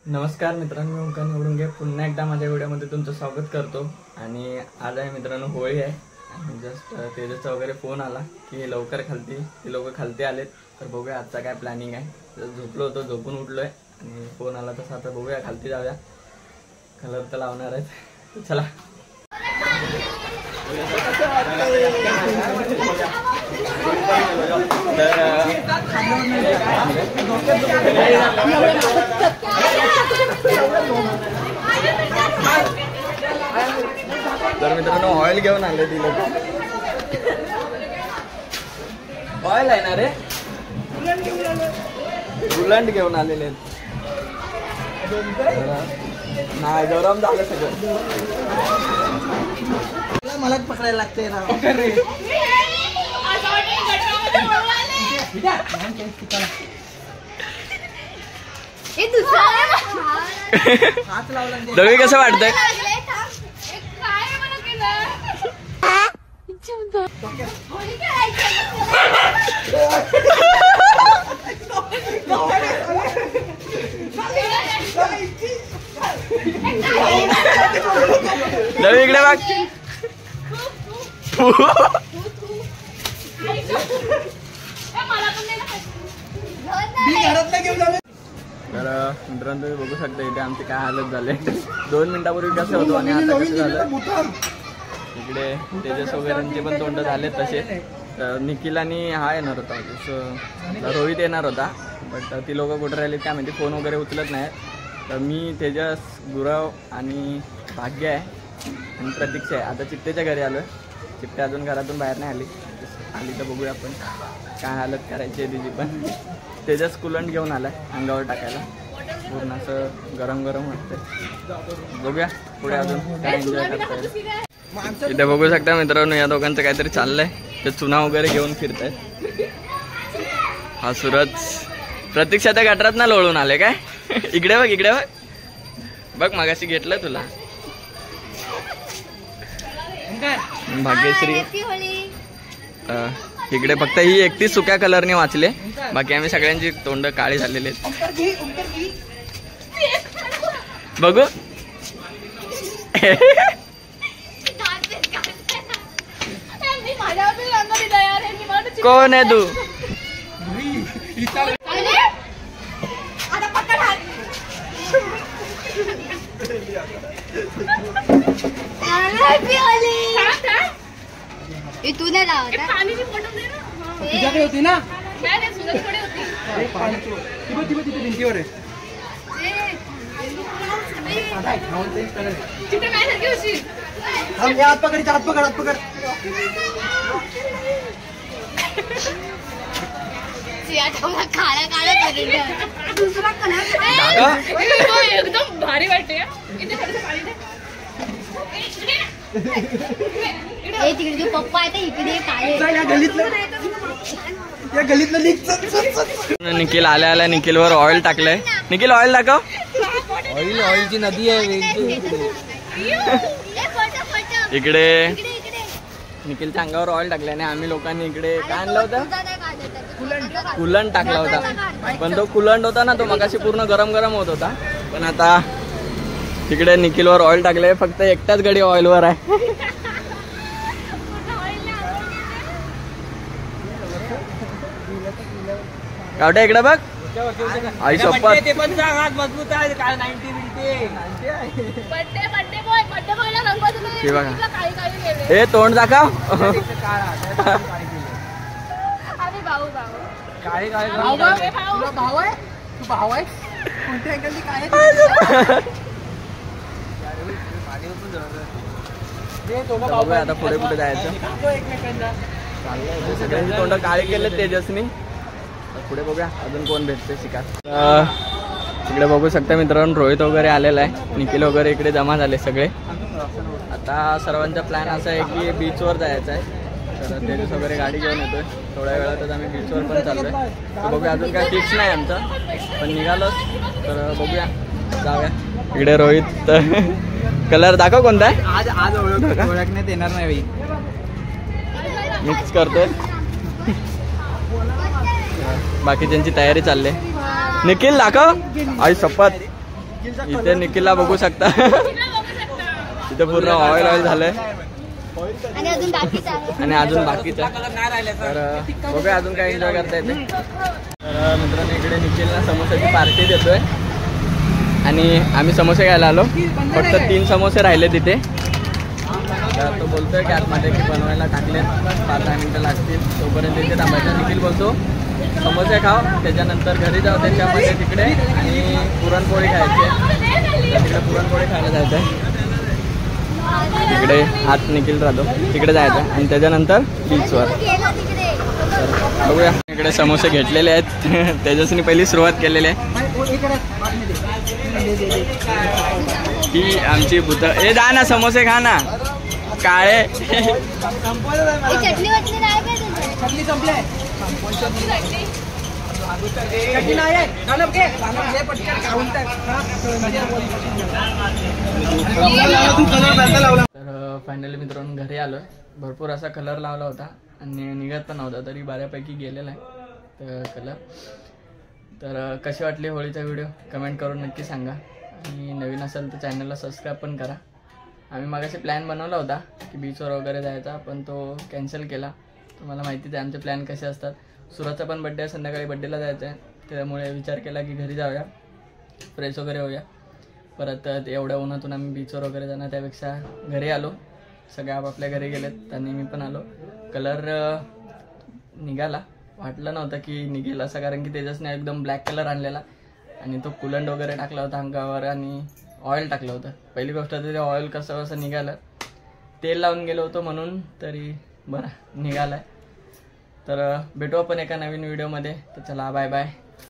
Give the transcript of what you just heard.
नमस्कार मित्रांनो, मी ओंकार निवडुंगे पुन्हा एकदा माझ्या व्हिडिओमध्ये तुमचं स्वागत करतो। आणि आज आहे मित्रांनो होळी आहे आणि जस्ट तेजसचा वगैरे फोन आला की लवकर खालती, ते लोक खालती आलेत। तर बघूया आजचा काय प्लॅनिंग आहे। झोपलो होतो, झोपून उठलोय आणि फोन आला तसा आता बघूया खालती जाऊया। कलर तर लावणार आहेत, तर चला। तर मित्रांनो ऑइल घेऊन आले ती लोक। ऑइल आहे ना रे, गुलांड घेऊन आलेले नाही, गरम झालं सगळं। मला पकडायला लागतंय ना। दळवी कसं वाटतंय? दळवी इकडे बघ। तर मित्रांनो तुम्ही बघू शकता इथे आमची काय हालत झाले। 2 मिनिटापूर्वी कसं होतो आणि आता कसं झालं। इकडे तेजस वगैरेंचे पण तोंड झाले तसे। तर निखिल आणि हा येणार होता, रोहित येणार होता, बट ती लोक कुठे राहिली काय माहिती, फोन वगैरे उचलत नाही। तर मी, तेजस, गुरव आणि भाग्य आहे आणि प्रतीक्षा आहे। आता चित्तेच्या घरी आलो आहे। चित्ते अजून घरातून बाहेर नाही आली तर बघूया आपण काय हालत करायची आहे तिची पण। तेजस कुलंट घेऊन आलाय अंगावर टाकायला, पूर्ण असं गरम गरम वाटतंय। बघूया पुढे अजून काय एन्जॉय करता येईल। इथे बघू शकता मित्रांनो या दोघांचं काहीतरी चाललंय, ते चुना वगैरे घेऊन फिरतायत। हा सूरज प्रतीक्षा त्या गटारात ना लोळून आले काय। इकडे बघ, इकडे बघ, बघ मगाशी घेतलं तुला। भाग्यश्री इकडे फक्त ही एकटी सुक्या कलरने वाचले, बाकी आम्ही सगळ्यांची तोंड काळी झालेली आहेत। बघू कोण आहे तू? तू नाही लावत तुझ्याकडे होती ना? भिंतीवर आहे। हात पकड, हात पकड, हात पकड। काळा काळा दुसरा कलर एकदम भारी वाटते। तिकडे जो पप्पा आहे इकडे निखिल आल्या निखिलवर ऑइल टाकलंय। निखिल ऑइल टाकव। ऑइलची नदी आहे इकडे। निखिलच्या अंगावर ऑइल टाकल्याने आम्ही लोकांनी इकडे काय आणलं होतं, कुलंट टाकला होता। पण तो कुलंट होता ना, तो मगाशी पूर्ण गरम गरम होत होता। पण आता तिकडे निखिलवर ऑइल टाकले, फक्त एकटाच गडी ऑइलवर आहे। कावट्या इकडे बघ, आई शपथ। हे तोंड दाखव। आता पुढे कुठे जायचं, सगळ्यांची तोंड काळे केले तेजसनी। पुढे बघूया अजून कोण भेटते शिकार। इकडे बघू शकता मित्रांनो रोहित वगैरे आलेला आहे, निखिल वगैरे इकडे जमा झाले सगळे। आता सर्वांचा प्लॅन असा आहे की बीचवर जायचं आहे। तर तेजस वगैरे गाडी घेऊन येतोय, थोड्या वेळातच आम्ही बीचवर पण चाललोय। तर बघूया, अजून काय फिक्स नाही आमचं, पण निघालोच तर बघूया जाऊया। इकडे रोहित कलर दाखव कोणता आहे। आज ओळखण्यात येणार नाही, मिक्स करतोय। बाकीच्यांची तयारी चालली। निखिल दाखव, आई शपथ इथे निखिलला बघू शकता तिथे पूर्ण ऑइल झालंय आणि अजून बाकीचं आहे. आणि अजून बाकीचं तर बघूया अजून काय एन्जॉय करता येते. तर मित्रांनो इकडे निखिलला समोसाची पार्टी देतोय आणि आम्ही समोसे घ्यायला आलो. फक्त 3 समोसे राहिले तिथे. तर तो बोलतोय की आतमध्ये की बनवायला टाकले 5-10 मिनिटं लागतील तोपर्यंत इथे थांबायचं. निखिल बोलतो समोसे खाव त्याच्यानंतर घरी जाऊ त्याच्यामध्ये तिकडे आणि पुरणपोळी खायची. तर तिकडे पुरणपोळी खायला जायचं आहे. तिकडे हात निखिल राहतो तिकडे जायचं आणि त्याच्यानंतर बीचवर. तर बघूया इकडे समोसे घेतलेले आहेत. तेजसनी पहिली सुरुवात केलेली आहे. ही आमची भूत ए जा ना समोसे खा ना काळे. चटणी वटणी नाही काय तुझं? चटणी संपले चटणी नाही आहे. तर फायनली मित्रांनो घरी आलो. भरपूर असा कलर लावला होता आणि निघत पण नव्हता तरी बऱ्यापैकी गेलेला आहे तर कलर. तर कशी वाटली होळीचा व्हिडिओ कमेंट करून नक्की सांगा आणि नवीन असेल तर चॅनलला सबस्क्राईब पण करा. आम्ही मागाशी प्लॅन बनवला होता की बीचवर वगैरे जायचा पण तो कॅन्सल केला. तुम्हाला माहितीच आहे आमचे प्लॅन कसे असतात. सुरतचा पण बड्डे आहे संध्याकाळी बड्डेला जायचं आहे त्यामुळे विचार केला की घरी जाऊया फ्रेश वगैरे होऊया. परत एवढ्या उन्हातून आम्ही बीचवर वगैरे जाणार त्यापेक्षा घरी आलो. सगळे आपापल्या घरी गेलेत आणि मी पण आलो. कलर निघाला वाटलं नव्हतं की निघेल असं कारण की तेजसने एकदम ब्लॅक कलर आणलेला आणि तो कुलंड वगैरे टाकला होता अंगावर आणि ऑइल टाकलं होतं. पहिली गोष्ट तर ते ऑइल कसं निघालं तेल लावून गेलो होतो म्हणून तरी बरं निघालं आहे. तर भेटू आपण एका नवीन व्हिडिओमध्ये. तर चला बाय बाय.